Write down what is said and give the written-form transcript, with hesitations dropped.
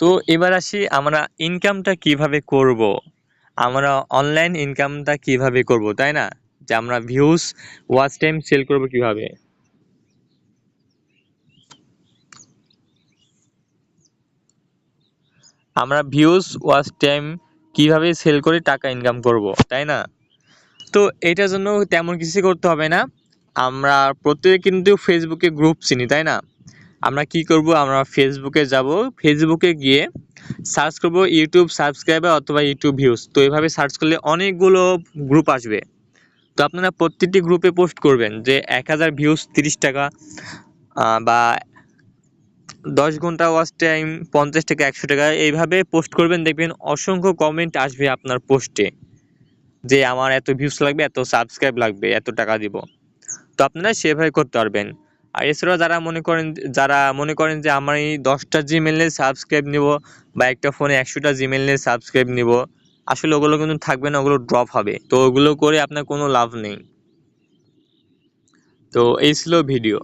তো এবার আসি আমরা ইনকামটা কিভাবে করব। আমরা অনলাইন ইনকামটা কিভাবে করব, তাই না? যে আমরা ভিউজ, ওয়াচ টাইম সেল করব কিভাবে। আমরা ভিউজ, ওয়াচ টাইম কিভাবে সেল করে টাকা ইনকাম করব, তাই না? তো এটার জন্য তেমন কিছু করতে হবে না। আমরা প্রত্যেকে কিন্তু ফেসবুকে গ্রুপ চিনি, তাই না? আমরা কি করব, আমরা ফেসবুকে যাব, ফেসবুকে গিয়ে সার্চ করব ইউটিউব সাবস্ক্রাইবার অথবা ইউটিউব ভিউজ। তো এভাবে সার্চ করলে অনেকগুলো গ্রুপ আসবে। তো আপনারা প্রত্যেকটি গ্রুপে পোস্ট করবেন যে 1000 ভিউজ 30 টাকা, বা 10 ঘন্টা ওয়াচ টাইম 50 টাকা, 100 টাকা, এইভাবে পোস্ট করবেন। দেখবেন অসংখ্য কমেন্ট আসবে আপনার পোস্টে যে আমার এত ভিউজ লাগবে, এত সাবস্ক্রাইব লাগবে, এত টাকা দিব। তো আপনারা সেভাবে করতে পারবেন। আর এছাড়াও যারা মনে করেন যে আমার এই 10টা জিমেইলে সাবস্ক্রাইব নিব বা একটা ফোনে 100টা জিমেইলে সাবস্ক্রাইব নিব, আসলে ওগুলো কিন্তু থাকবে না, ওগুলো ড্রপ হবে। তো ওগুলো করে আপনার কোনো লাভ নেই। তো এই ছিল ভিডিও।